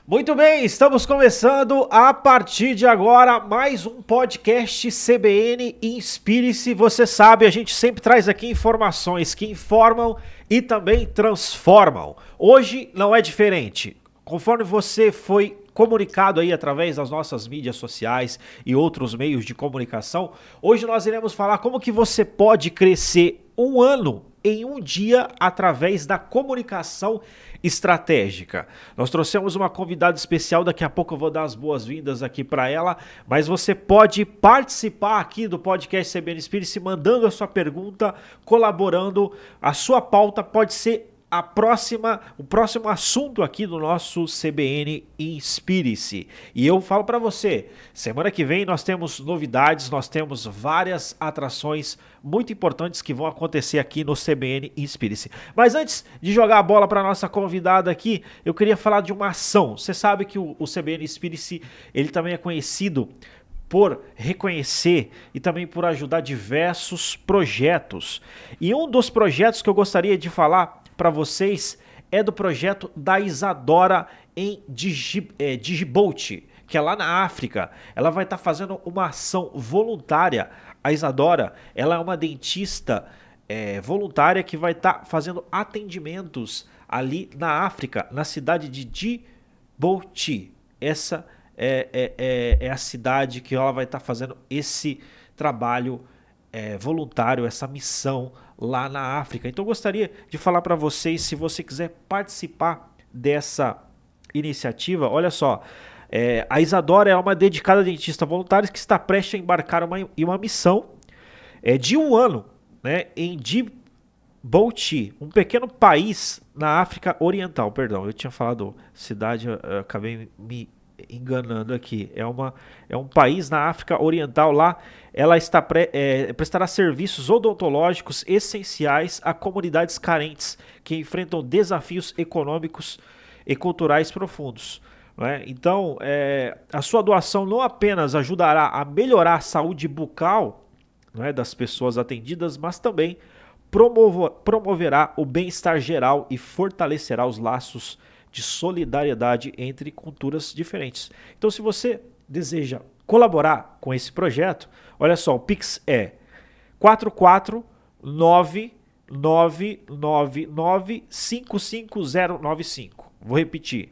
Muito bem, estamos começando a partir de agora mais um podcast CBN Inspire-se. Você sabe, a gente sempre traz aqui informações que informam e também transformam. Hoje não é diferente. Conforme você foi comunicado aí através das nossas mídias sociais e outros meios de comunicação, hoje nós iremos falar como que você pode crescer um ano em um dia através da comunicação estratégica. Nós trouxemos uma convidada especial, daqui a pouco eu vou dar as boas-vindas aqui para ela, mas você pode participar aqui do podcast CBN Inspire-se mandando a sua pergunta, colaborando. A sua pauta pode ser o próximo assunto aqui do nosso CBN Inspire-se. E eu falo para você, semana que vem nós temos novidades, nós temos várias atrações muito importantes que vão acontecer aqui no CBN Inspire-se. Mas antes de jogar a bola para nossa convidada aqui, eu queria falar de uma ação. Você sabe que o CBN Inspire-se, ele também é conhecido por reconhecer e também por ajudar diversos projetos. E um dos projetos que eu gostaria de falar para vocês é do projeto da Isadora em Djibouti, que é lá na África. Ela vai estar fazendo uma ação voluntária. A Isadora, ela é uma dentista voluntária que vai estar fazendo atendimentos ali na África, na cidade de Djibouti. Essa é a cidade que ela vai estar fazendo esse trabalho voluntário, essa missão lá na África. Então eu gostaria de falar para vocês, se você quiser participar dessa iniciativa, olha só, a Isadora é uma dedicada dentista voluntária que está prestes a embarcar em uma missão de um ano, né, em Djibouti, um pequeno país na África Oriental. Perdão, eu tinha falado cidade, eu acabei me enganando aqui. É um país na África Oriental. Lá ela prestará serviços odontológicos essenciais a comunidades carentes que enfrentam desafios econômicos e culturais profundos, né? Então, a sua doação não apenas ajudará a melhorar a saúde bucal, né, das pessoas atendidas, mas também promoverá o bem-estar geral e fortalecerá os laços de solidariedade entre culturas diferentes. Então, se você deseja colaborar com esse projeto, olha só, o Pix é 44999550095. Vou repetir,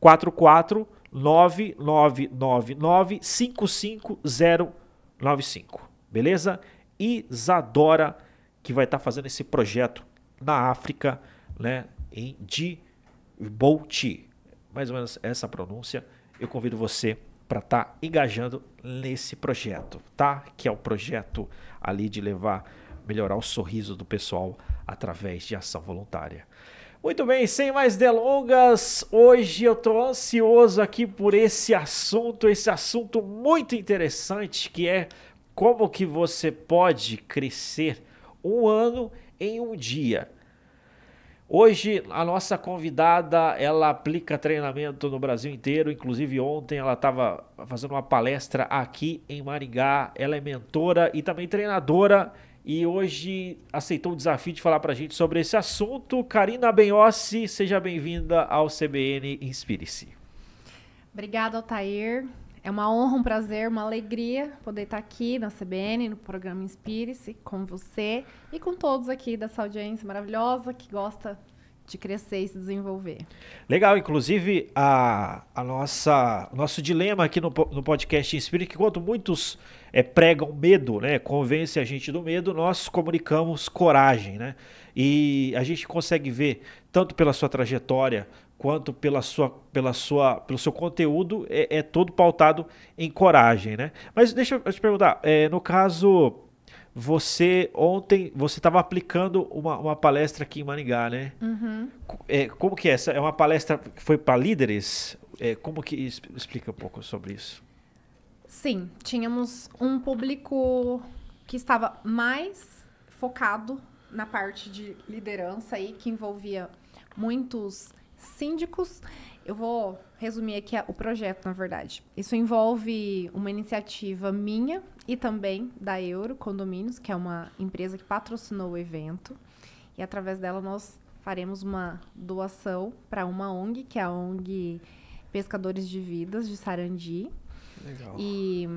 44999550095. Beleza? Isadora, que vai estar fazendo esse projeto na África, né, em Djibouti, mais ou menos essa pronúncia. Eu convido você para estar engajando nesse projeto, tá? Que é o projeto ali de melhorar o sorriso do pessoal através de ação voluntária. Muito bem, sem mais delongas, hoje eu estou ansioso aqui por esse assunto muito interessante, que é como que você pode crescer um ano em um dia. Hoje a nossa convidada, ela aplica treinamento no Brasil inteiro, inclusive ontem ela estava fazendo uma palestra aqui em Maringá. Ela é mentora e também treinadora e hoje aceitou o desafio de falar para a gente sobre esse assunto. Karina Benhossi, seja bem-vinda ao CBN Inspire-se. Obrigada, Altair. É uma honra, um prazer, uma alegria poder estar aqui na CBN, no programa Inspire-se, com você e com todos aqui dessa audiência maravilhosa que gosta de crescer e se desenvolver. Legal, inclusive o nosso dilema aqui no podcast Inspire, que quando muitos pregam medo, né, convence a gente do medo, nós comunicamos coragem, né? E a gente consegue ver, tanto pela sua trajetória quanto pelo seu conteúdo, é todo pautado em coragem, né? Mas deixa eu te perguntar, no caso, ontem você estava aplicando uma palestra aqui em Maringá, né? Uhum. Como que é? Essa é uma palestra que foi para líderes? Como que explica um pouco sobre isso? Sim, tínhamos um público que estava mais focado na parte de liderança aí, que envolvia muitos síndicos. Eu vou resumir aqui o projeto, na verdade. Isso envolve uma iniciativa minha e também da Euro Condomínios, que é uma empresa que patrocinou o evento. E através dela nós faremos uma doação para uma ONG, que é a ONG pescadores de vidas de Sarandi. Legal. E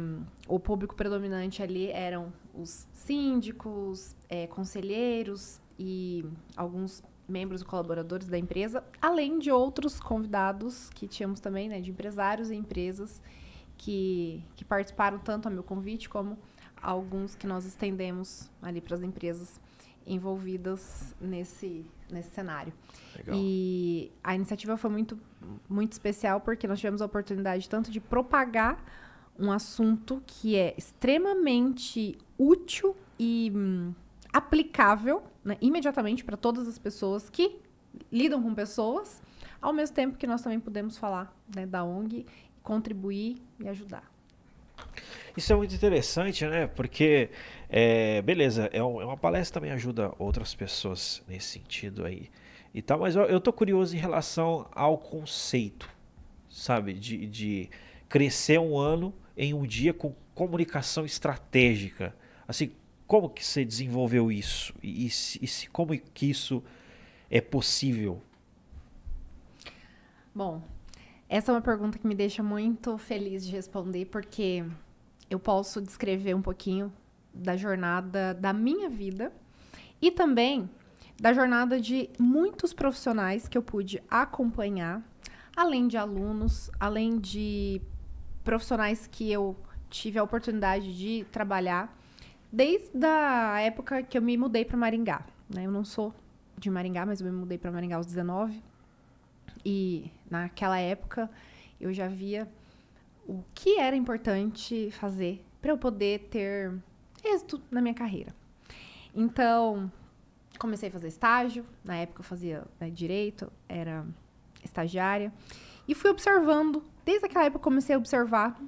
o público predominante ali eram os síndicos, conselheiros e alguns membros e colaboradores da empresa, além de outros convidados que tínhamos também, né, de empresários e empresas que participaram tanto a meu convite como alguns que nós estendemos ali para as empresas envolvidas nesse cenário. Legal. E a iniciativa foi muito, muito especial porque nós tivemos a oportunidade tanto de propagar um assunto que é extremamente útil e aplicável, né, imediatamente para todas as pessoas que lidam com pessoas, ao mesmo tempo que nós também podemos falar, né, da ONG, contribuir e ajudar. Isso é muito interessante, né? Porque, beleza, uma palestra também ajuda outras pessoas nesse sentido aí e tal, mas eu tô curioso em relação ao conceito, sabe? De crescer um ano em um dia com comunicação estratégica. Assim, como que você desenvolveu isso? Como que isso é possível? Bom, essa é uma pergunta que me deixa muito feliz de responder, porque eu posso descrever um pouquinho da jornada da minha vida e também da jornada de muitos profissionais que eu pude acompanhar, além de alunos, além de profissionais que eu tive a oportunidade de trabalhar desde a época que eu me mudei para Maringá, né? Eu não sou de Maringá, mas eu me mudei para Maringá aos 19. E naquela época eu já via o que era importante fazer para eu poder ter êxito na minha carreira. Então, comecei a fazer estágio. Na época eu fazia, né, direito, era estagiária. E fui observando, desde aquela época eu comecei a observar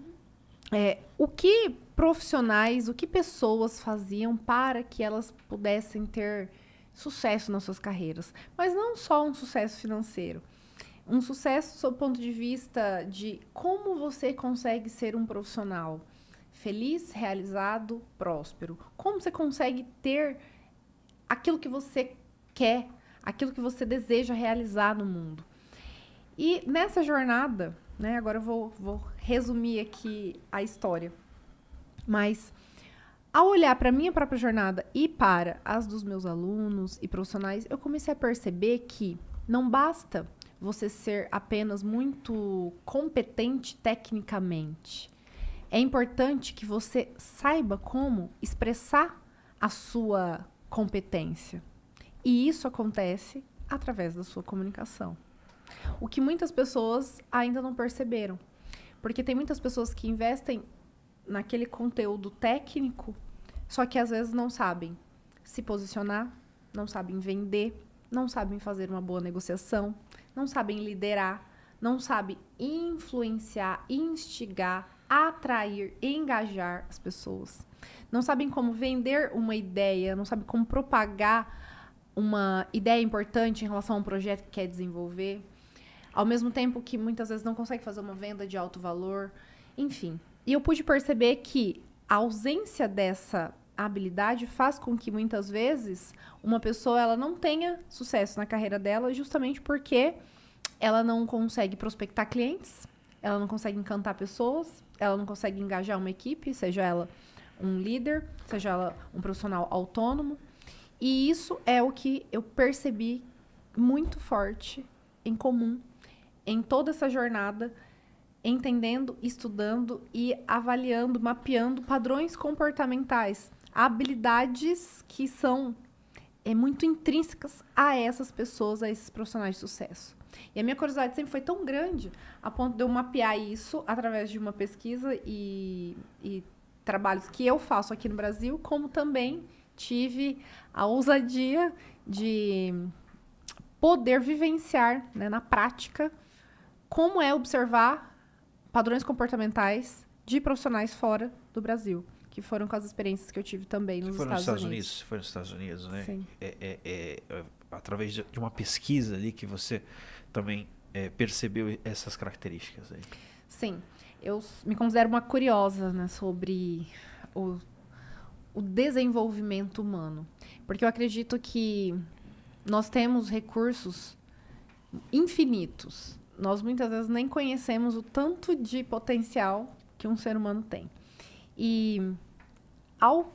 o que profissionais, o que pessoas faziam para que elas pudessem ter sucesso nas suas carreiras. Mas não só um sucesso financeiro. Um sucesso sob o ponto de vista de como você consegue ser um profissional feliz, realizado, próspero. Como você consegue ter aquilo que você quer, aquilo que você deseja realizar no mundo. E nessa jornada, né, agora eu vou resumir aqui a história. Mas ao olhar para a minha própria jornada e para as dos meus alunos e profissionais, eu comecei a perceber que não basta você ser apenas muito competente tecnicamente. É importante que você saiba como expressar a sua competência. E isso acontece através da sua comunicação. O que muitas pessoas ainda não perceberam. Porque tem muitas pessoas que investem naquele conteúdo técnico, só que às vezes não sabem se posicionar, não sabem vender, não sabem fazer uma boa negociação, não sabem liderar, não sabem influenciar, instigar, atrair, engajar as pessoas. Não sabem como vender uma ideia, não sabem como propagar uma ideia importante em relação a um projeto que quer desenvolver. Ao mesmo tempo que muitas vezes não consegue fazer uma venda de alto valor. Enfim. E eu pude perceber que a ausência dessa habilidade faz com que muitas vezes uma pessoa ela não tenha sucesso na carreira dela justamente porque ela não consegue prospectar clientes, ela não consegue encantar pessoas, ela não consegue engajar uma equipe, seja ela um líder, seja ela um profissional autônomo. E isso é o que eu percebi muito forte em comum em toda essa jornada, entendendo, estudando e avaliando, mapeando padrões comportamentais, habilidades que são muito intrínsecas a essas pessoas, a esses profissionais de sucesso. E a minha curiosidade sempre foi tão grande a ponto de eu mapear isso através de uma pesquisa e trabalhos que eu faço aqui no Brasil, como também tive a ousadia de poder vivenciar, né, na prática como é observar padrões comportamentais de profissionais fora do Brasil, que foram com as experiências que eu tive também nos Estados Unidos. Foi nos Estados Unidos, né? Sim. Através de uma pesquisa ali que você também percebeu essas características aí. Sim. Eu me considero uma curiosa, né, sobre o desenvolvimento humano. Porque eu acredito que nós temos recursos infinitos, nós muitas vezes nem conhecemos o tanto de potencial que um ser humano tem. E ao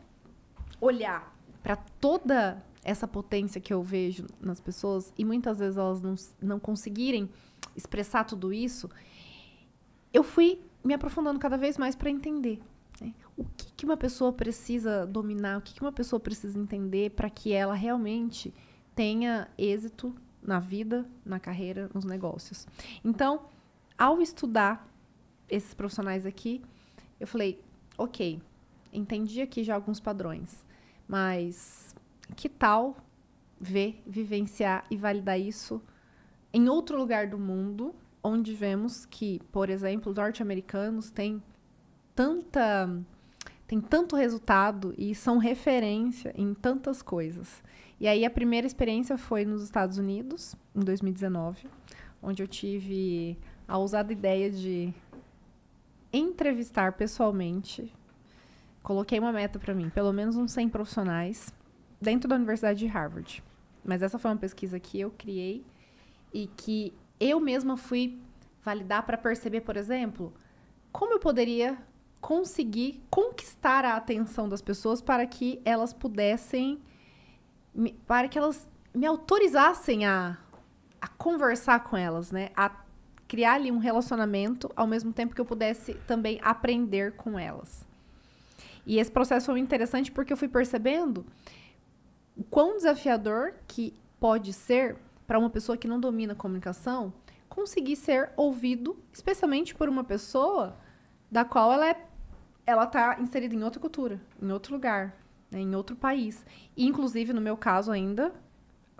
olhar para toda essa potência que eu vejo nas pessoas, e muitas vezes elas não conseguirem expressar tudo isso, eu fui me aprofundando cada vez mais para entender, né? O que uma pessoa precisa dominar, o que uma pessoa precisa entender para que ela realmente tenha êxito na vida, na carreira, nos negócios. Então, ao estudar esses profissionais aqui, eu falei, ok, entendi aqui já alguns padrões, mas que tal vivenciar e validar isso em outro lugar do mundo, onde vemos que, por exemplo, os norte-americanos têm tanto resultado e são referência em tantas coisas. E aí a primeira experiência foi nos Estados Unidos, em 2019, onde eu tive a ousada ideia de entrevistar pessoalmente. Coloquei uma meta para mim, pelo menos uns 100 profissionais dentro da Universidade de Harvard. Mas essa foi uma pesquisa que eu criei e que eu mesma fui validar para perceber, por exemplo, como eu poderia conseguir conquistar a atenção das pessoas para que elas pudessem, para que elas me autorizassem a conversar com elas, né? A criar ali um relacionamento, ao mesmo tempo que eu pudesse também aprender com elas. E esse processo foi interessante porque eu fui percebendo o quão desafiador que pode ser para uma pessoa que não domina a comunicação conseguir ser ouvido, especialmente por uma pessoa da qual ela está inserida em outra cultura, em outro lugar, né, em outro país. E, inclusive, no meu caso ainda,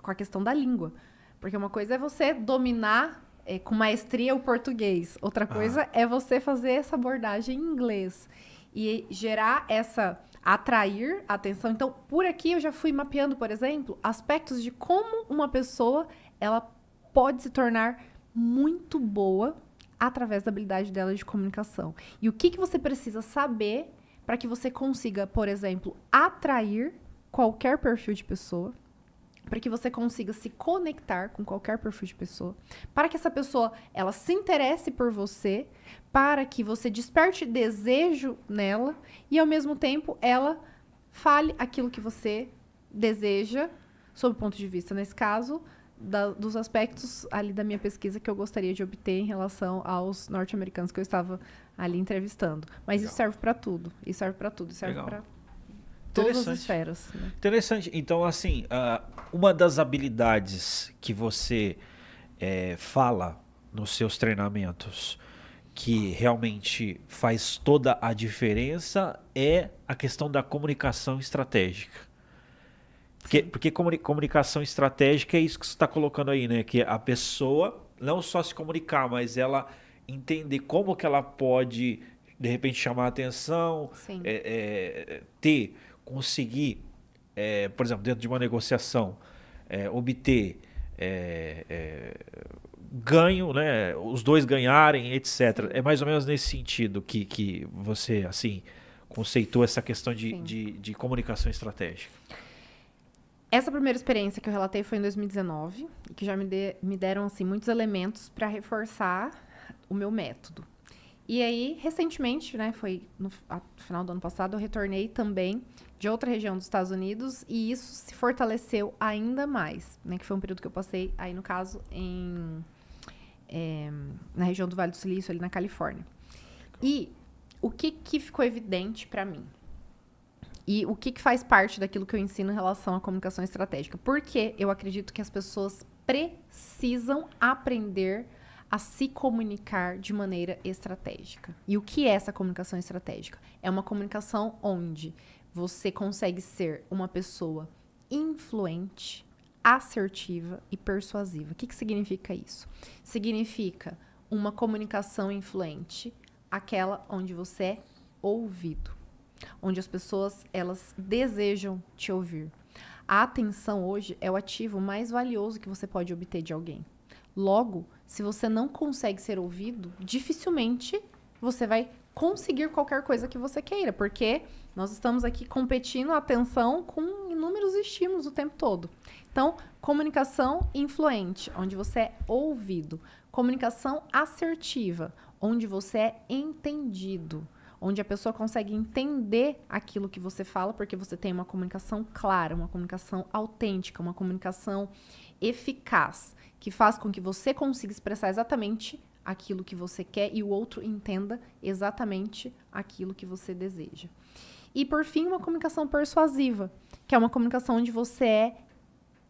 com a questão da língua. Porque uma coisa é você dominar com maestria o português. Outra coisa é você fazer essa abordagem em inglês. E gerar atrair a atenção. Então, por aqui eu já fui mapeando, por exemplo, aspectos de como uma pessoa ela pode se tornar muito boa através da habilidade dela de comunicação. E o que você precisa saber para que você consiga, por exemplo, atrair qualquer perfil de pessoa, para que você consiga se conectar com qualquer perfil de pessoa, para que essa pessoa ela se interesse por você, para que você desperte desejo nela e, ao mesmo tempo, ela fale aquilo que você deseja, sob o ponto de vista, nesse caso, dos aspectos ali da minha pesquisa que eu gostaria de obter em relação aos norte-americanos que eu estava ali entrevistando. Mas isso serve para tudo. Isso serve para tudo. Isso serve para todas as esferas. Né? Interessante. Então, assim, uma das habilidades que você fala nos seus treinamentos que realmente faz toda a diferença é a questão da comunicação estratégica. Porque comunicação estratégica é isso que você está colocando aí, né? Que a pessoa não só se comunicar, mas ela entender como que ela pode, de repente, chamar a atenção, conseguir, por exemplo, dentro de uma negociação, obter ganho, né? Os dois ganharem, etc. Sim. É mais ou menos nesse sentido que você, assim, conceitou essa questão de comunicação estratégica. Essa primeira experiência que eu relatei foi em 2019, e que já me deram assim, muitos elementos para reforçar o meu método. E aí, recentemente, né, foi no final do ano passado, eu retornei também de outra região dos Estados Unidos, e isso se fortaleceu ainda mais, né, que foi um período que eu passei, aí no caso, na região do Vale do Silício, ali na Califórnia. E o que ficou evidente para mim? E o que faz parte daquilo que eu ensino em relação à comunicação estratégica? Porque eu acredito que as pessoas precisam aprender a se comunicar de maneira estratégica. E o que é essa comunicação estratégica? É uma comunicação onde você consegue ser uma pessoa influente, assertiva e persuasiva. O que significa isso? Significa uma comunicação influente, aquela onde você é ouvido. Onde as pessoas, elas desejam te ouvir. A atenção hoje é o ativo mais valioso que você pode obter de alguém. Logo, se você não consegue ser ouvido, dificilmente você vai conseguir qualquer coisa que você queira, porque nós estamos aqui competindo a atenção com inúmeros estímulos o tempo todo. Então, comunicação influente, onde você é ouvido. Comunicação assertiva, onde você é entendido. Onde a pessoa consegue entender aquilo que você fala, porque você tem uma comunicação clara, uma comunicação autêntica, uma comunicação eficaz, que faz com que você consiga expressar exatamente aquilo que você quer e o outro entenda exatamente aquilo que você deseja. E, por fim, uma comunicação persuasiva, que é uma comunicação onde você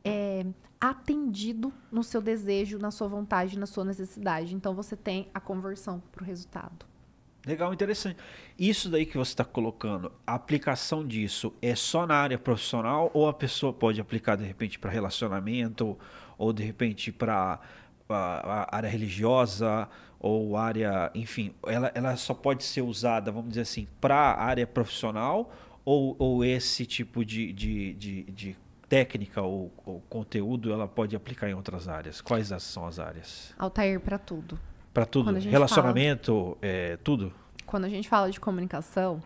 é atendido no seu desejo, na sua vontade, na sua necessidade. Então, você tem a conversão para o resultado. Legal, interessante. Isso daí que você está colocando, a aplicação disso é só na área profissional ou a pessoa pode aplicar de repente para relacionamento ou de repente para a área religiosa ou área, enfim, ela só pode ser usada, vamos dizer assim, para a área profissional ou esse tipo de técnica ou conteúdo ela pode aplicar em outras áreas? Quais são as áreas? Altair, para tudo. Para tudo? Relacionamento, tudo? Quando a gente fala de comunicação,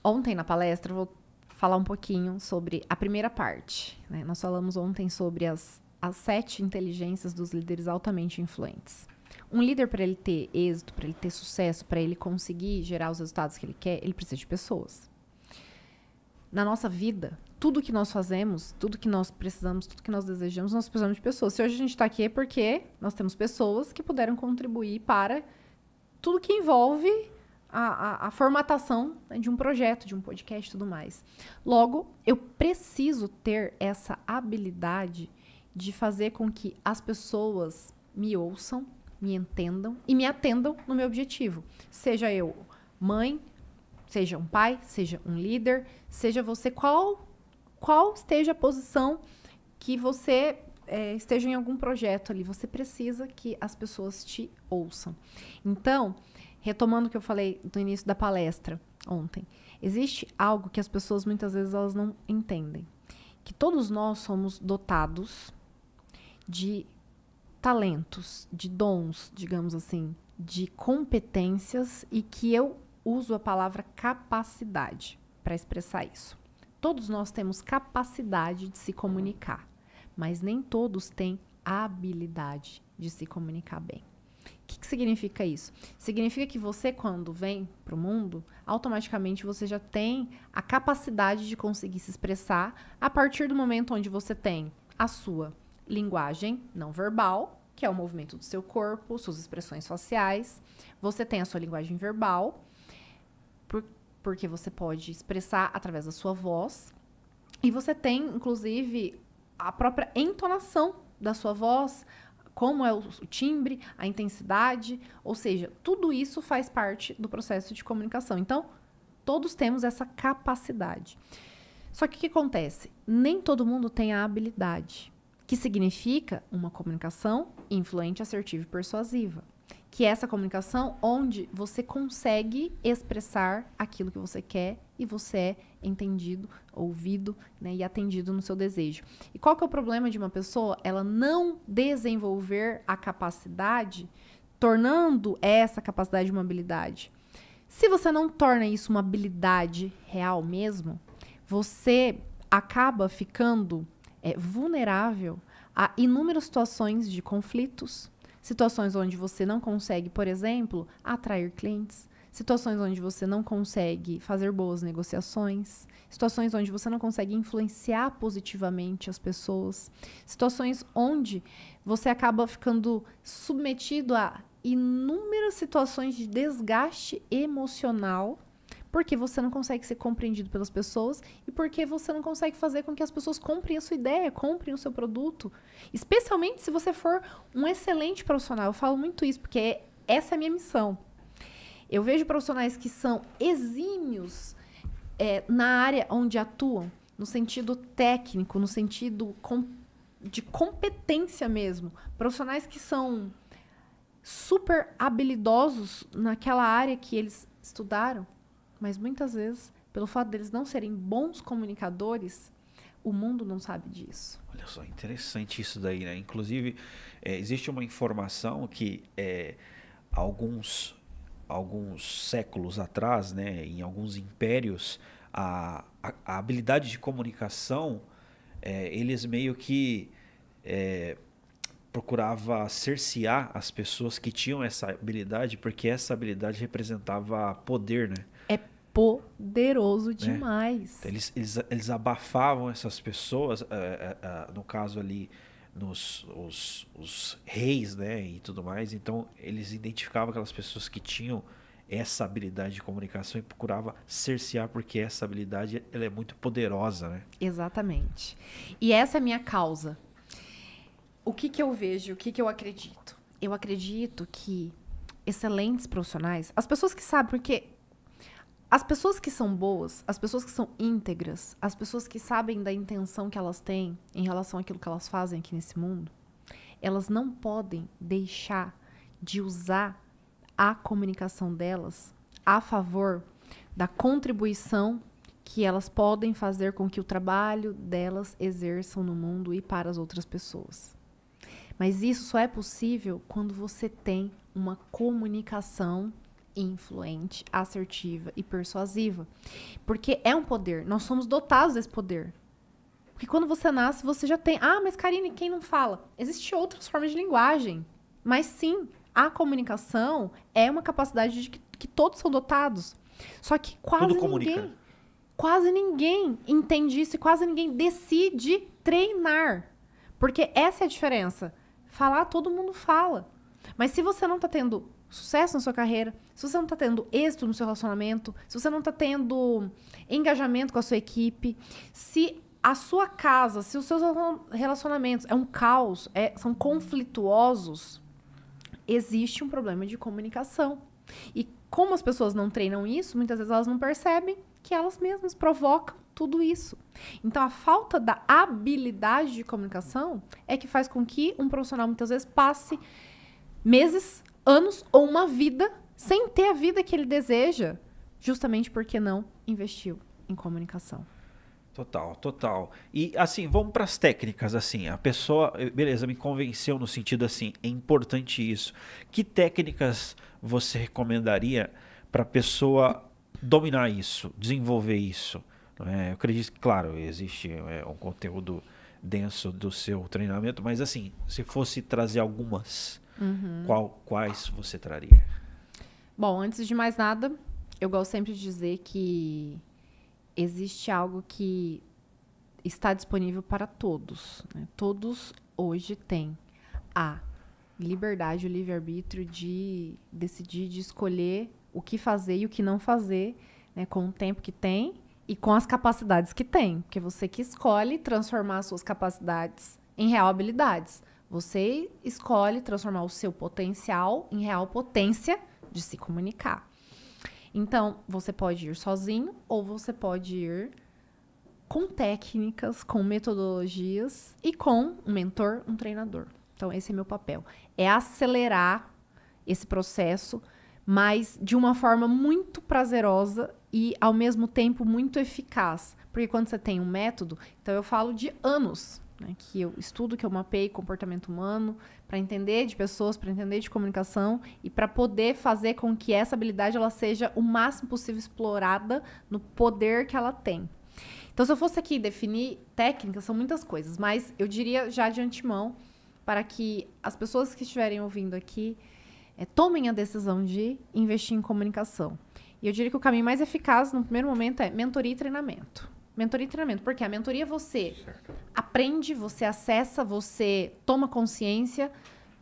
ontem na palestra eu vou falar um pouquinho sobre a primeira parte, né? Nós falamos ontem sobre as 7 inteligências dos líderes altamente influentes. Um líder, para ele ter êxito, para ele ter sucesso, para ele conseguir gerar os resultados que ele quer, ele precisa de pessoas. Na nossa vida, tudo que nós fazemos, tudo que nós precisamos, tudo que nós desejamos, nós precisamos de pessoas. Se hoje a gente está aqui é porque nós temos pessoas que puderam contribuir para tudo que envolve a formatação, né, de um projeto, de um podcast e tudo mais. Logo, eu preciso ter essa habilidade de fazer com que as pessoas me ouçam, me entendam e me atendam no meu objetivo. Seja eu mãe, seja um pai, seja um líder, seja você qual esteja a posição que você esteja em algum projeto ali. Você precisa que as pessoas te ouçam. Então, retomando o que eu falei no início da palestra ontem, existe algo que as pessoas muitas vezes elas não entendem. Que todos nós somos dotados de talentos, de dons, digamos assim, de competências e que eu uso a palavra capacidade para expressar isso. Todos nós temos capacidade de se comunicar, mas nem todos têm habilidade de se comunicar bem. O que significa isso? Significa que você, quando vem para o mundo, automaticamente você já tem a capacidade de conseguir se expressar a partir do momento onde você tem a sua linguagem não verbal, que é o movimento do seu corpo, suas expressões faciais. Você tem a sua linguagem verbal, porque você pode expressar através da sua voz. E você tem, inclusive, a própria entonação da sua voz, como é o timbre, a intensidade, ou seja, tudo isso faz parte do processo de comunicação. Então, todos temos essa capacidade. Só que o que acontece? Nem todo mundo tem a habilidade, que significa uma comunicação influente, assertiva e persuasiva. Que é essa comunicação onde você consegue expressar aquilo que você quer e você é entendido, ouvido, né, e atendido no seu desejo. E qual que é o problema de uma pessoa? Ela não desenvolver a capacidade, tornando essa capacidade uma habilidade. Se você não torna isso uma habilidade real mesmo, você acaba ficando vulnerável a inúmeras situações de conflitos, situações onde você não consegue, por exemplo, atrair clientes, situações onde você não consegue fazer boas negociações, situações onde você não consegue influenciar positivamente as pessoas, situações onde você acaba ficando submetido a inúmeras situações de desgaste emocional, porque você não consegue ser compreendido pelas pessoas e porque você não consegue fazer com que as pessoas comprem a sua ideia, comprem o seu produto. Especialmente se você for um excelente profissional. Eu falo muito isso, porque essa é a minha missão. Eu vejo profissionais que são exímios na área onde atuam, no sentido técnico, no sentido de competência mesmo. Profissionais que são super habilidosos naquela área que eles estudaram, mas muitas vezes, pelo fato deles não serem bons comunicadores, o mundo não sabe disso. Olha só, interessante isso daí, né? Inclusive, existe uma informação que alguns séculos atrás, né, em alguns impérios, a habilidade de comunicação eles meio que procurava cercear as pessoas que tinham essa habilidade, porque essa habilidade representava poder, né? É poderoso demais. Então, eles abafavam essas pessoas, no caso ali, os reis, né, e tudo mais. Então, eles identificavam aquelas pessoas que tinham essa habilidade de comunicação e procurava cercear, porque essa habilidade ela é muito poderosa, né? Exatamente. E essa é a minha causa. O que eu vejo, o que eu acredito? Eu acredito que excelentes profissionais, as pessoas que sabem, porque as pessoas que são boas, as pessoas que são íntegras, as pessoas que sabem da intenção que elas têm em relação àquilo que elas fazem aqui nesse mundo, elas não podem deixar de usar a comunicação delas a favor da contribuição que elas podem fazer com que o trabalho delas exerçam no mundo e para as outras pessoas. Mas isso só é possível quando você tem uma comunicação influente, assertiva e persuasiva. Porque é um poder, nós somos dotados desse poder. Porque quando você nasce, você já tem... Ah, mas Karine, quem não fala? Existem outras formas de linguagem. Mas sim, a comunicação é uma capacidade de que todos são dotados. Só que quase ninguém entende isso e quase ninguém decide treinar. Porque essa é a diferença. Falar, todo mundo fala. Mas se você não está tendo sucesso na sua carreira, se você não está tendo êxito no seu relacionamento, se você não está tendo engajamento com a sua equipe, se a sua casa, se os seus relacionamentos é um caos, são conflituosos, existe um problema de comunicação. E como as pessoas não treinam isso, muitas vezes elas não percebem que elas mesmas provocam tudo isso. Então, a falta da habilidade de comunicação é que faz com que um profissional, muitas vezes, passe meses, anos ou uma vida sem ter a vida que ele deseja, justamente porque não investiu em comunicação. Total. E, assim, vamos para as técnicas, assim. A pessoa, beleza, me convenceu no sentido, assim, é importante isso. Que técnicas você recomendaria para a pessoa dominar isso, desenvolver isso? Eu acredito que, claro, existe um conteúdo denso do seu treinamento, mas, assim, se fosse trazer algumas, quais você traria? Bom, antes de mais nada, eu gosto sempre de dizer que existe algo que está disponível para todos, né? Todos hoje têm a liberdade, o livre-arbítrio de decidir, de escolher o que fazer e o que não fazer, né? Com o tempo que tem e com as capacidades que tem. Porque você que escolhe transformar as suas capacidades em real habilidades. Você escolhe transformar o seu potencial em real potência de se comunicar. Então, você pode ir sozinho ou você pode ir com técnicas, com metodologias e com um mentor, um treinador. Então, esse é meu papel. É acelerar esse processo, mas de uma forma muito prazerosa e, ao mesmo tempo, muito eficaz. Porque quando você tem um método, então eu falo de anos, né, que eu estudo, que eu mapeio comportamento humano para entender de pessoas, para entender de comunicação e para poder fazer com que essa habilidade ela seja o máximo possível explorada no poder que ela tem. Então, se eu fosse aqui definir técnicas, são muitas coisas, mas eu diria já de antemão para que as pessoas que estiverem ouvindo aqui tomem a decisão de investir em comunicação. E eu diria que o caminho mais eficaz no primeiro momento é mentoria e treinamento. Mentoria e treinamento, porque a mentoria você aprende, você acessa, você toma consciência,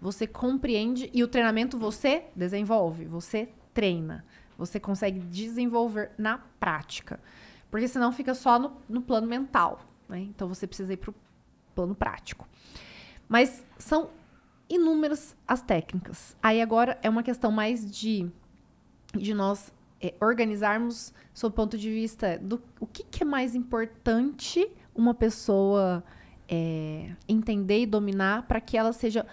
você compreende e o treinamento você desenvolve, você treina, você consegue desenvolver na prática. Porque senão fica só no plano mental, né? Então você precisa ir para o plano prático. Mas são inúmeras as técnicas. Aí agora é uma questão mais de nós organizarmos sob o ponto de vista do o que é mais importante uma pessoa entender e dominar para que ela seja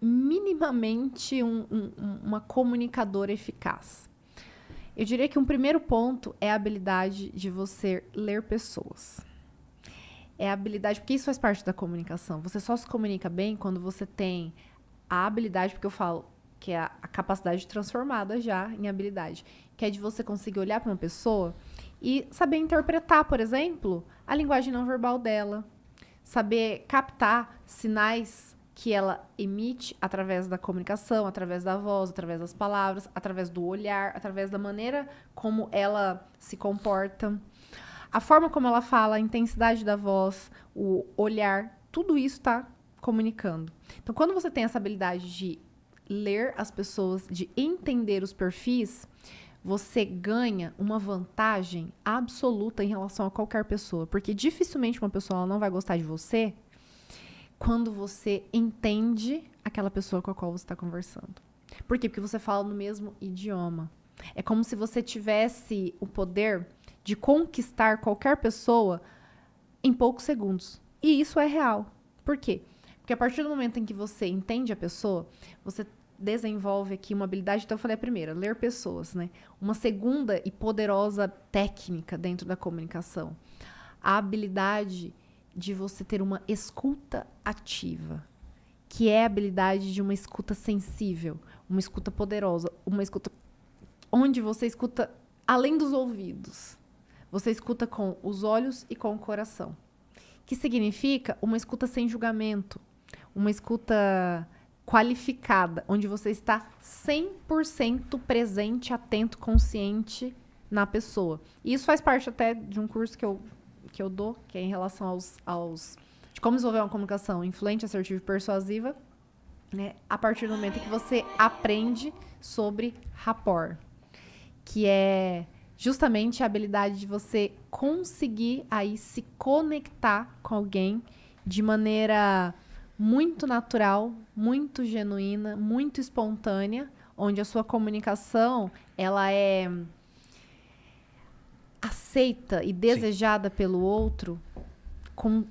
minimamente uma comunicadora eficaz. Eu diria que um primeiro ponto é a habilidade de você ler pessoas. É a habilidade, porque isso faz parte da comunicação. Você só se comunica bem quando você tem a habilidade, porque eu falo que é a capacidade transformada já em habilidade, que é de você conseguir olhar para uma pessoa e saber interpretar, por exemplo, a linguagem não verbal dela, saber captar sinais que ela emite através da comunicação, através da voz, através das palavras, através do olhar, através da maneira como ela se comporta, a forma como ela fala, a intensidade da voz, o olhar, tudo isso está comunicando. Então, quando você tem essa habilidade de ler as pessoas, de entender os perfis, você ganha uma vantagem absoluta em relação a qualquer pessoa. Porque dificilmente uma pessoa ela não vai gostar de você quando você entende aquela pessoa com a qual você está conversando. Por quê? Porque você fala no mesmo idioma. É como se você tivesse o poder de conquistar qualquer pessoa em poucos segundos. E isso é real. Por quê? Porque a partir do momento em que você entende a pessoa, você desenvolve aqui uma habilidade, então eu falei a primeira, ler pessoas, né? Uma segunda e poderosa técnica dentro da comunicação. A habilidade de você ter uma escuta ativa, que é a habilidade de uma escuta sensível, uma escuta poderosa, uma escuta onde você escuta além dos ouvidos. Você escuta com os olhos e com o coração. Que significa uma escuta sem julgamento, uma escuta qualificada, onde você está 100% presente, atento, consciente na pessoa. E isso faz parte até de um curso que eu dou, que é em relação de como desenvolver uma comunicação influente, assertiva e persuasiva, né? A partir do momento em que você aprende sobre rapport, que é justamente a habilidade de você conseguir aí se conectar com alguém de maneira muito natural, muito genuína, muito espontânea, onde a sua comunicação ela é aceita e desejada pelo outro com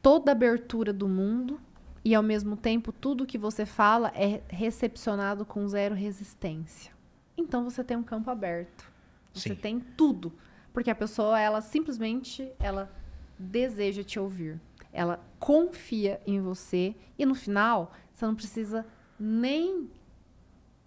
toda a abertura do mundo e, ao mesmo tempo, tudo que você fala é recepcionado com zero resistência. Então, você tem um campo aberto. Você Sim. tem tudo. Porque a pessoa, ela simplesmente, ela deseja te ouvir. Ela confia em você. E, no final, você não precisa nem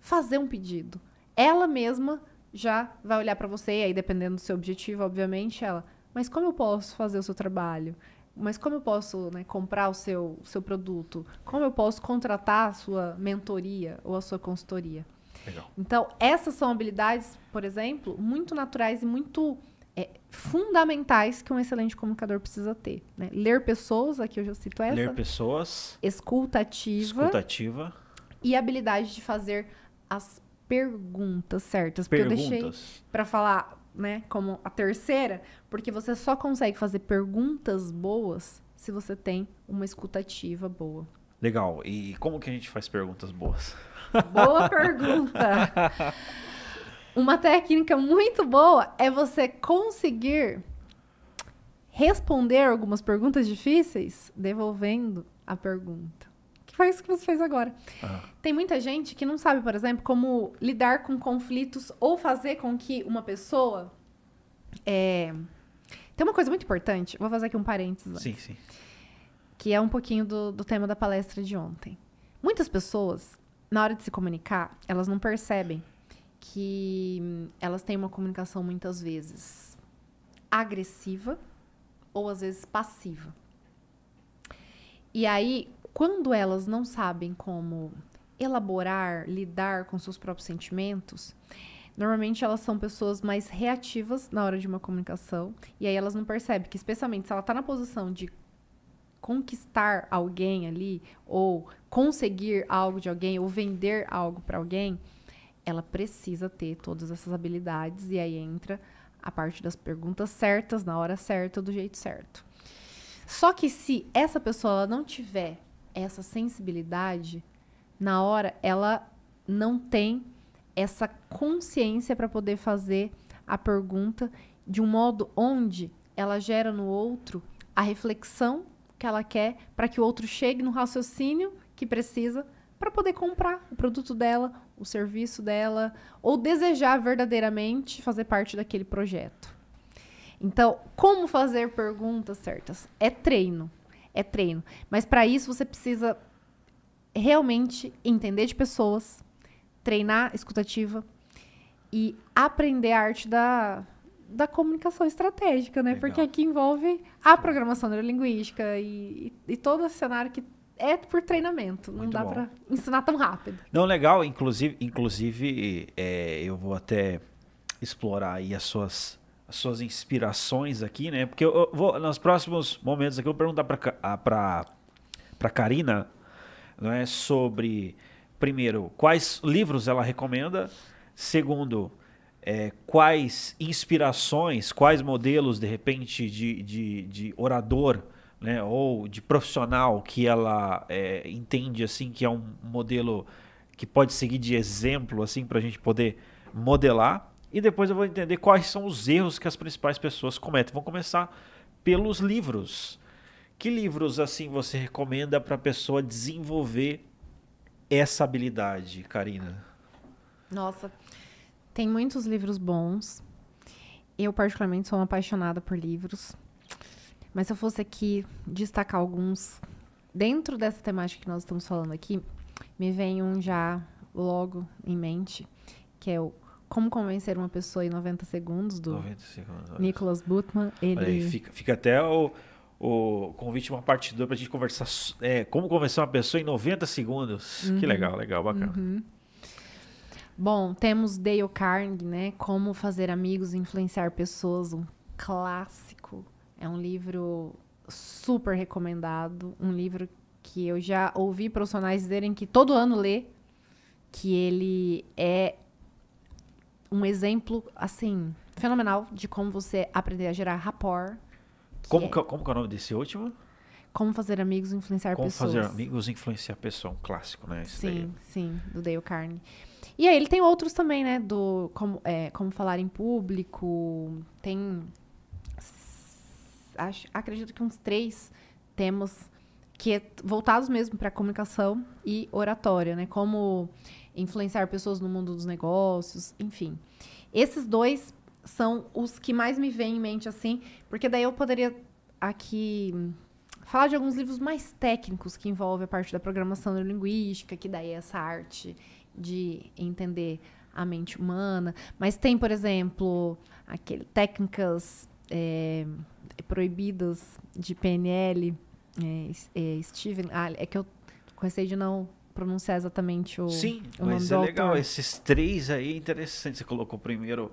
fazer um pedido. Ela mesma já vai olhar para você, e aí, dependendo do seu objetivo, obviamente, ela... Mas como eu posso fazer o seu trabalho? Mas como eu posso, né, comprar o seu produto? Como eu posso contratar a sua mentoria ou a sua consultoria? Legal. Então, essas são habilidades, por exemplo, muito naturais e muito fundamentais que um excelente comunicador precisa ter, né? Ler pessoas, aqui eu já cito essa. Ler pessoas. Escuta ativa. E a habilidade de fazer as perguntas certas. Porque eu deixei para falar, né, como a terceira, porque você só consegue fazer perguntas boas se você tem uma escuta ativa boa. Legal. E como que a gente faz perguntas boas? Boa pergunta. Uma técnica muito boa é você conseguir responder algumas perguntas difíceis devolvendo a pergunta. Que foi isso que você fez agora. Tem muita gente que não sabe, por exemplo, como lidar com conflitos ou fazer com que uma pessoa... Tem uma coisa muito importante, vou fazer aqui um parênteses antes, Sim. que é um pouquinho do tema da palestra de ontem. Muitas pessoas, na hora de se comunicar, elas não percebem que elas têm uma comunicação muitas vezes agressiva ou às vezes passiva. E aí, quando elas não sabem como elaborar, lidar com seus próprios sentimentos, normalmente elas são pessoas mais reativas na hora de uma comunicação. E aí elas não percebem que, especialmente se ela está na posição de conquistar alguém ali, ou conseguir algo de alguém, ou vender algo para alguém, ela precisa ter todas essas habilidades. E aí entra a parte das perguntas certas, na hora certa, do jeito certo. Só que se essa pessoa ela não tiver essa sensibilidade, na hora ela não tem essa consciência para poder fazer a pergunta de um modo onde ela gera no outro a reflexão que ela quer para que o outro chegue no raciocínio que precisa para poder comprar o produto dela, o serviço dela, ou desejar verdadeiramente fazer parte daquele projeto. Então, como fazer perguntas certas? É treino. Mas para isso você precisa realmente entender de pessoas, treinar escutativa e aprender a arte da comunicação estratégica, né? Legal. Porque aqui envolve a programação neurolinguística e todo esse cenário que é por treinamento. Não Muito dá bom. para ensinar tão rápido. Não, legal. Inclusive eu vou até explorar aí as suas inspirações aqui, né? Porque eu vou, nos próximos momentos aqui, eu vou perguntar para Karina, não é, sobre, primeiro, quais livros ela recomenda, segundo, quais inspirações, quais modelos, de repente, de orador, né, ou de profissional que ela entende assim que é um modelo que pode seguir de exemplo assim para a gente poder modelar, e depois eu vou entender quais são os erros que as principais pessoas cometem. Vamos começar pelos livros. Que livros assim você recomenda para a pessoa desenvolver essa habilidade, Karina? Nossa, tem muitos livros bons. Eu, particularmente, sou uma apaixonada por livros. Mas se eu fosse aqui destacar alguns dentro dessa temática que nós estamos falando aqui, me vem um já logo em mente, que é o Como Convencer uma Pessoa em 90 Segundos, do 90 segundos. Nicholas Butman. Olha aí, fica até o convite, uma parte 2 para a gente conversar. Como convencer uma pessoa em 90 segundos. Que legal, bacana. Uhum. Bom, temos Dale Carnegie, né? Como Fazer Amigos e Influenciar Pessoas, um clássico. É um livro super recomendado, um livro que eu já ouvi profissionais dizerem que todo ano lê, que ele é um exemplo, assim, fenomenal de como você aprender a gerar rapport. Como que é o nome desse último? Como Fazer Amigos e Influenciar Como Pessoas. Fazer Amigos e Influenciar Pessoas, um clássico, né? Sim, do Dale Carnegie. E aí ele tem outros também, né? Do como falar em público. Tem, acredito que uns 3 temas que voltados mesmo para comunicação e oratória, né? Como influenciar pessoas no mundo dos negócios, enfim. Esses 2 são os que mais me vêm em mente, assim, porque daí eu poderia aqui falar de alguns livros mais técnicos que envolvem a parte da programação neurolinguística, que daí é essa arte de entender a mente humana. Mas tem, por exemplo, técnicas proibidas de PNL, Steven, é que eu gostei de não pronunciar exatamente o nome do autor. Sim, mas é legal. Esses 3 aí é interessante. Você colocou o primeiro,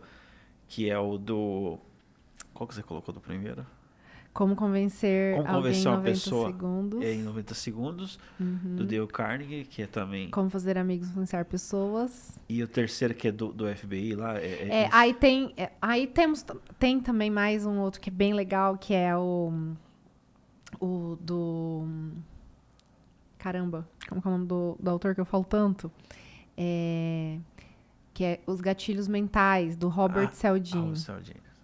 que é o do... Qual que você colocou do primeiro? Como convencer alguém em 90 segundos. Em 90 segundos, do Dale Carnegie, que é também... Como fazer amigos influenciar pessoas. E o terceiro, que é do FBI lá. Tem também mais um outro que é bem legal, que é o do... Caramba, como é o nome do autor que eu falo tanto? Que é Os Gatilhos Mentais, do Robert Cialdini.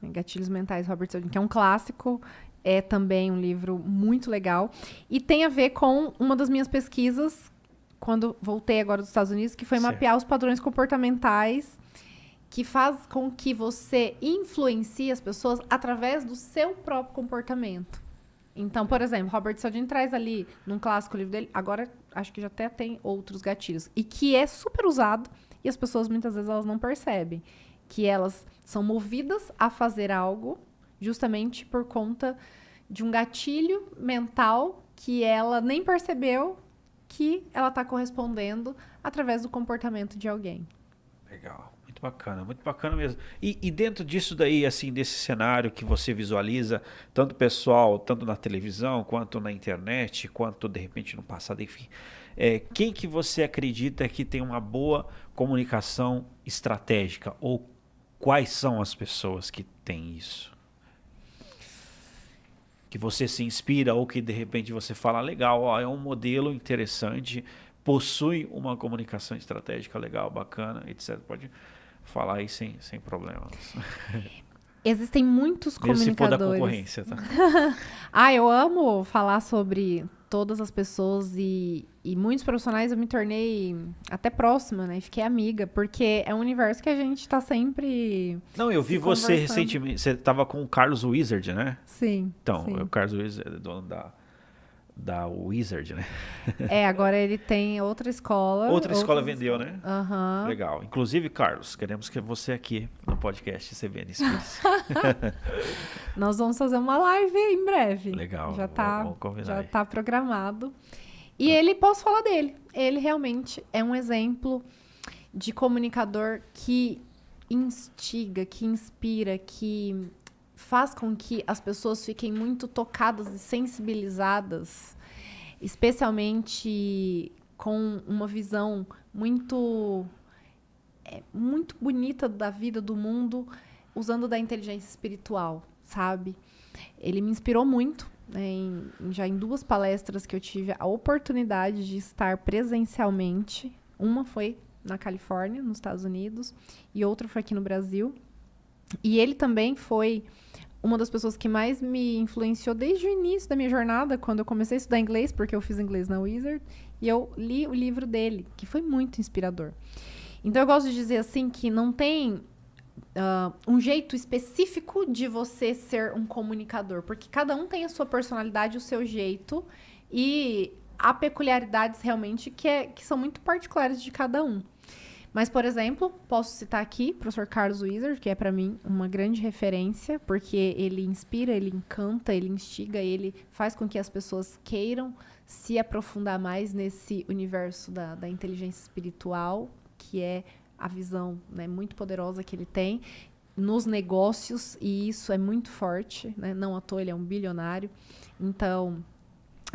Gatilhos Mentais, Robert Cialdini, que é um clássico. É também um livro muito legal. E tem a ver com uma das minhas pesquisas, quando voltei agora dos Estados Unidos, que foi mapear os padrões comportamentais que faz com que você influencie as pessoas através do seu próprio comportamento. Então, por exemplo, Robert Cialdini traz ali, num clássico livro dele, agora acho que já até tem outros gatilhos, e que é super usado, e as pessoas muitas vezes elas não percebem, que elas são movidas a fazer algo justamente por conta de um gatilho mental que ela nem percebeu que ela está correspondendo através do comportamento de alguém. Legal, muito bacana mesmo. E dentro disso daí, assim, desse cenário que você visualiza, tanto pessoal, tanto na televisão, quanto na internet, quanto de repente no passado, enfim, quem que você acredita que tem uma boa comunicação estratégica? Ou quais são as pessoas que têm isso? Que você se inspira ou que de repente você fala, legal, é um modelo interessante, possui uma comunicação estratégica legal, bacana, etc. Pode falar aí sem problemas. Existem muitos comunicadores. Se for da concorrência, tá? Eu amo falar sobre todas as pessoas e muitos profissionais eu me tornei até próxima, né? Fiquei amiga, porque é um universo que a gente tá sempre... Não, eu vi você recentemente, você tava com o Carlos Wizard, né? Sim. Então, o Carlos Wizard é dono da Wizard, né? Agora ele tem outra escola. Outra escola vendeu, né? Aham. Legal. Inclusive, Carlos, queremos que você aqui no podcast CBN Spirits. Nós vamos fazer uma live em breve. Legal. Vamos combinar já aí. tá programado. E ele, posso falar dele, ele realmente é um exemplo de comunicador que instiga, que inspira, que faz com que as pessoas fiquem muito tocadas e sensibilizadas, especialmente com uma visão muito bonita da vida, do mundo, usando da inteligência espiritual, sabe? Ele me inspirou muito, né, já em 2 palestras que eu tive a oportunidade de estar presencialmente. Uma foi na Califórnia, nos Estados Unidos, e outra foi aqui no Brasil. E ele também foi uma das pessoas que mais me influenciou desde o início da minha jornada, quando eu comecei a estudar inglês, porque eu fiz inglês na Wizard, e eu li o livro dele, que foi muito inspirador. Então, eu gosto de dizer assim que não tem um jeito específico de você ser um comunicador, porque cada um tem a sua personalidade, o seu jeito, e há peculiaridades realmente que são muito particulares de cada um. Mas, por exemplo, posso citar aqui o professor Carlos Wizard, que é para mim uma grande referência, porque ele inspira, ele encanta, ele instiga, ele faz com que as pessoas queiram se aprofundar mais nesse universo da inteligência espiritual, que é a visão, né, muito poderosa que ele tem nos negócios, e isso é muito forte, né? Não à toa ele é um bilionário. Então,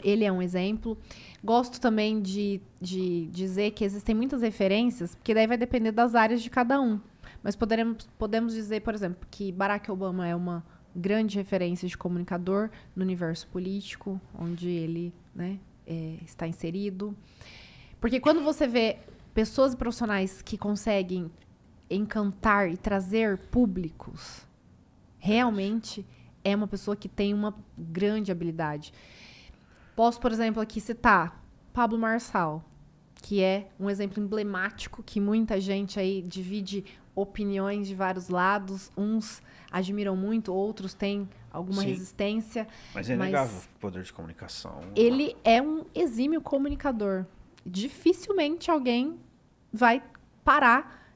ele é um exemplo. Gosto também de dizer que existem muitas referências, porque daí vai depender das áreas de cada um. Mas podemos dizer, por exemplo, que Barack Obama é uma grande referência de comunicador no universo político, onde ele, né, está inserido. Porque quando você vê pessoas e profissionais que conseguem encantar e trazer públicos, realmente é uma pessoa que tem uma grande habilidade. Posso, por exemplo, aqui citar Pablo Marçal, que é um exemplo emblemático, que muita gente aí divide opiniões de vários lados. Uns admiram muito, outros têm alguma resistência. Mas é inegável o poder de comunicação. Ele é um exímio comunicador. Dificilmente alguém vai parar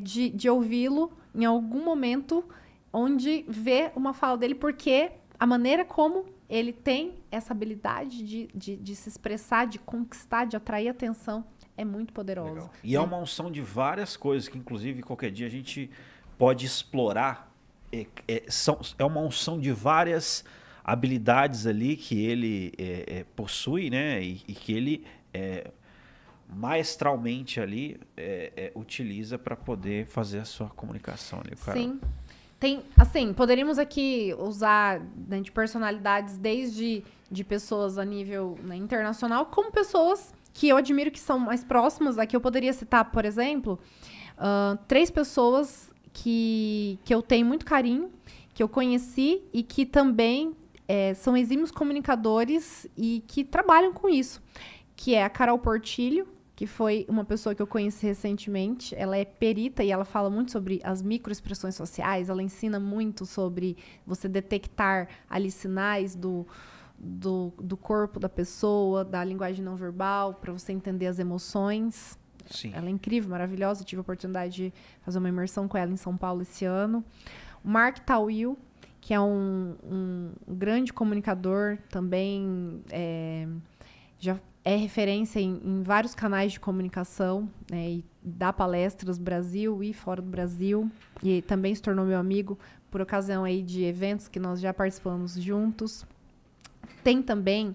de ouvi-lo em algum momento onde vê uma fala dele, porque a maneira como ele tem essa habilidade de se expressar, de conquistar, de atrair atenção, é muito poderosa. Legal. E é uma unção de várias coisas que, inclusive, qualquer dia a gente pode explorar. É uma unção de várias habilidades ali que ele possui, né? E que ele maestralmente ali utiliza para poder fazer a sua comunicação ali, cara. Sim. Tem, assim, poderíamos aqui usar, né, de personalidades desde de pessoas a nível, né, internacional, como pessoas que eu admiro que são mais próximas. Aqui eu poderia citar, por exemplo, 3 pessoas que eu tenho muito carinho, que eu conheci e que também são exímios comunicadores e que trabalham com isso, que é a Carol Portilho, que foi uma pessoa que eu conheci recentemente. Ela é perita e ela fala muito sobre as microexpressões sociais. Ela ensina muito sobre você detectar ali sinais do corpo da pessoa, da linguagem não verbal, para você entender as emoções. Sim. Ela é incrível, maravilhosa. Eu tive a oportunidade de fazer uma imersão com ela em São Paulo esse ano. O Mark Tawil, que é um grande comunicador, também já é referência em vários canais de comunicação, né, e dá palestras no Brasil e fora do Brasil, e também se tornou meu amigo por ocasião aí de eventos que nós já participamos juntos. Tem também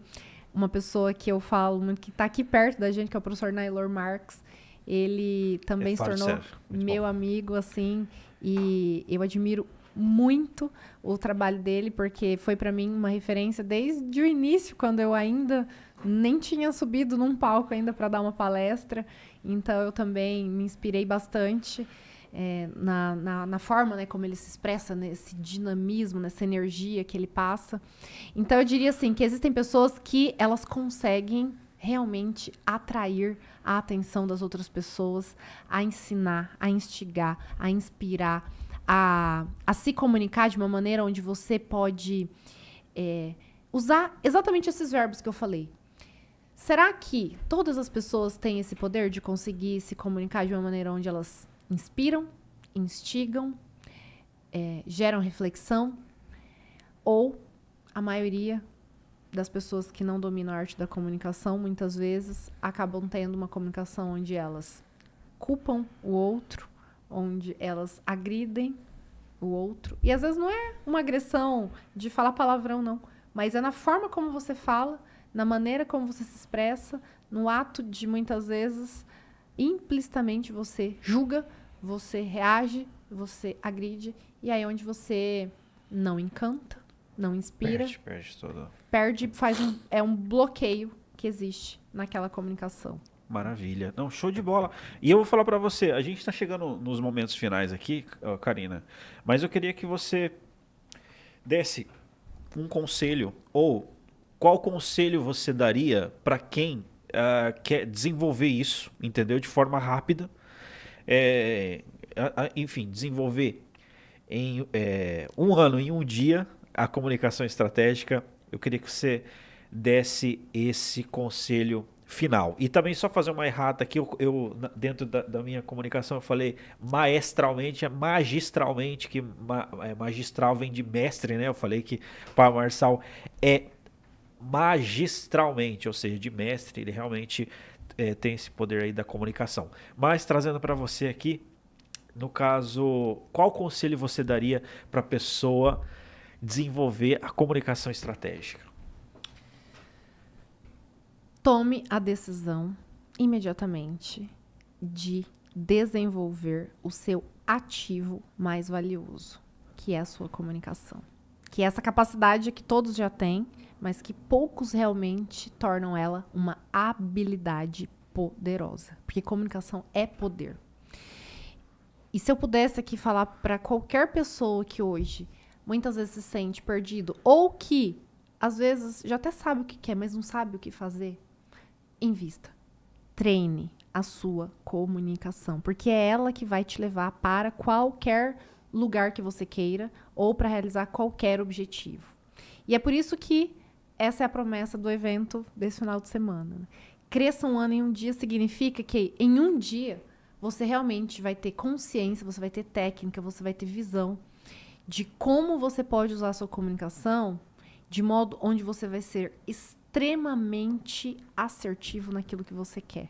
uma pessoa que eu falo muito, que está aqui perto da gente, que é o professor Nailor Marx. Ele também se tornou meu amigo, assim, e eu admiro muito o trabalho dele, porque foi para mim uma referência desde o início, quando eu ainda nem tinha subido num palco ainda para dar uma palestra. Então eu também me inspirei bastante na forma, né, como ele se expressa, nesse dinamismo, nessa energia que ele passa. Então eu diria assim, que existem pessoas que elas conseguem realmente atrair a atenção das outras pessoas, a ensinar, a instigar, a inspirar, a se comunicar de uma maneira onde você pode usar exatamente esses verbos que eu falei. será que todas as pessoas têm esse poder de conseguir se comunicar de uma maneira onde elas inspiram, instigam, geram reflexão? Ou a maioria das pessoas que não dominam a arte da comunicação, muitas vezes, acabam tendo uma comunicação onde elas culpam o outro, onde elas agridem o outro. E às vezes não é uma agressão de falar palavrão, não. Mas é na forma como você fala, na maneira como você se expressa, no ato de, muitas vezes, implicitamente você julga, você reage, você agride. E aí é onde você não encanta, não inspira. Perde tudo. Perde, é um bloqueio que existe naquela comunicação. Maravilha. Não, show de bola. E eu vou falar pra você, a gente tá chegando nos momentos finais aqui, Karina, mas eu queria que você desse um conselho, ou qual conselho você daria pra quem quer desenvolver isso, entendeu? De forma rápida. Enfim, desenvolver em um ano, em um dia, a comunicação estratégica. Eu queria que você desse esse conselho final. E também só fazer uma errata aqui, eu dentro da minha comunicação eu falei maestralmente, é magistralmente, que magistral vem de mestre, né? Eu falei que para Marçal é magistralmente, ou seja, de mestre, ele realmente tem esse poder aí da comunicação. Mas trazendo para você aqui, no caso, qual conselho você daria para a pessoa desenvolver a comunicação estratégica? Tome a decisão imediatamente de desenvolver o seu ativo mais valioso, que é a sua comunicação. Que é essa capacidade que todos já têm, mas que poucos realmente tornam ela uma habilidade poderosa. Porque comunicação é poder. E se eu pudesse aqui falar para qualquer pessoa que hoje muitas vezes se sente perdido, ou que às vezes já até sabe o que quer, mas não sabe o que fazer, invista. Treine a sua comunicação, porque é ela que vai te levar para qualquer lugar que você queira ou para realizar qualquer objetivo. E é por isso que essa é a promessa do evento desse final de semana. Né? Cresça um ano em um dia significa que em um dia você realmente vai ter consciência, você vai ter técnica, você vai ter visão de como você pode usar a sua comunicação de modo onde você vai ser extremamente assertivo naquilo que você quer.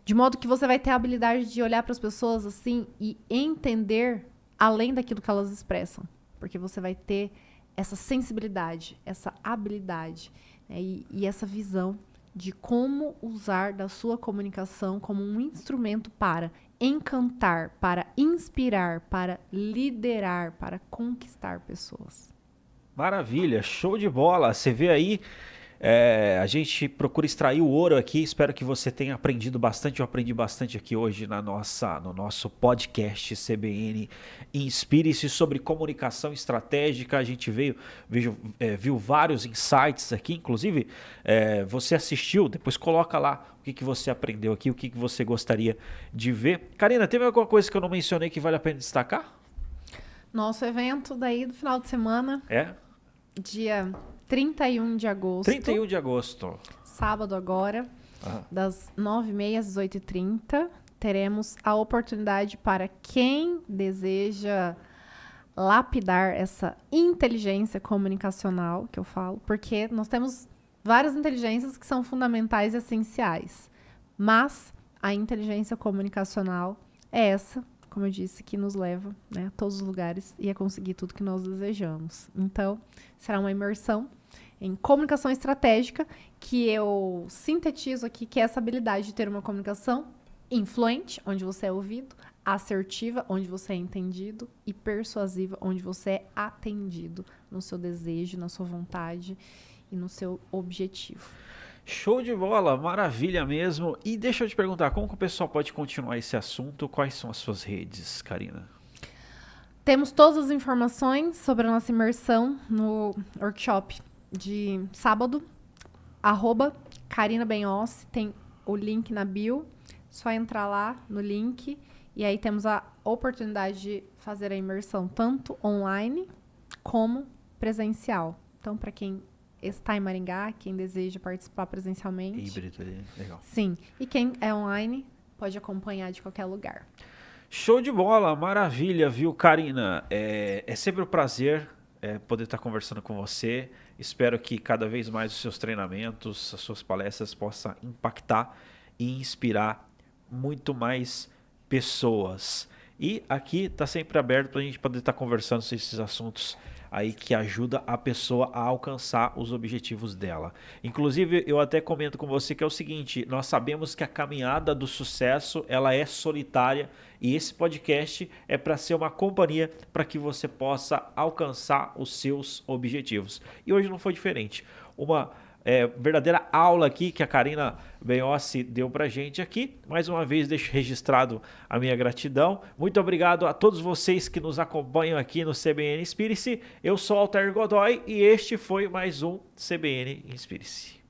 De modo que você vai ter a habilidade de olhar para as pessoas assim e entender além daquilo que elas expressam. Porque você vai ter essa sensibilidade, essa habilidade, né, e essa visão de como usar da sua comunicação como um instrumento para encantar, para inspirar, para liderar, para conquistar pessoas. Maravilha, show de bola. Você vê aí, a gente procura extrair o ouro aqui. Espero que você tenha aprendido bastante. Eu aprendi bastante aqui hoje no nosso podcast CBN Inspire-se sobre comunicação estratégica. A gente viu vários insights aqui. Inclusive, você assistiu, depois coloca lá o que você aprendeu aqui, o que você gostaria de ver. Karina, teve alguma coisa que eu não mencionei que vale a pena destacar? Nosso evento daí do final de semana. Dia 31 de agosto. 31 de agosto. Sábado agora, das 9h30 às 18h30. Teremos a oportunidade para quem deseja lapidar essa inteligência comunicacional, que eu falo, porque nós temos várias inteligências que são fundamentais e essenciais. Mas a inteligência comunicacional é essa, como eu disse, que nos leva, né, a todos os lugares e a conseguir tudo que nós desejamos. Então, será uma imersão em comunicação estratégica, que eu sintetizo aqui, que é essa habilidade de ter uma comunicação influente, onde você é ouvido, assertiva, onde você é entendido, e persuasiva, onde você é atendido no seu desejo, na sua vontade e no seu objetivo. Show de bola, maravilha mesmo. E deixa eu te perguntar, como que o pessoal pode continuar esse assunto? Quais são as suas redes, Karina? Temos todas as informações sobre a nossa imersão no workshop de sábado, @Karina Benhossi, tem o link na bio, só entrar lá no link e aí temos a oportunidade de fazer a imersão tanto online como presencial. Então, para quem está em Maringá, quem deseja participar presencialmente. Híbrido, legal. Sim, e quem é online pode acompanhar de qualquer lugar. Show de bola, maravilha, viu, Karina? É sempre um prazer poder estar conversando com você. Espero que cada vez mais os seus treinamentos, as suas palestras possam impactar e inspirar muito mais pessoas. E aqui está sempre aberto para a gente poder estar conversando sobre esses assuntos aí que ajuda a pessoa a alcançar os objetivos dela. Inclusive, eu até comento com você que é o seguinte, nós sabemos que a caminhada do sucesso, ela é solitária e esse podcast é para ser uma companhia para que você possa alcançar os seus objetivos. E hoje não foi diferente. Uma verdadeira aula aqui que a Karina Benhossi deu pra gente aqui. Mais uma vez deixo registrado a minha gratidão. Muito obrigado a todos vocês que nos acompanham aqui no CBN Inspire-se. Eu sou Altair Godoy e este foi mais um CBN Inspire-se.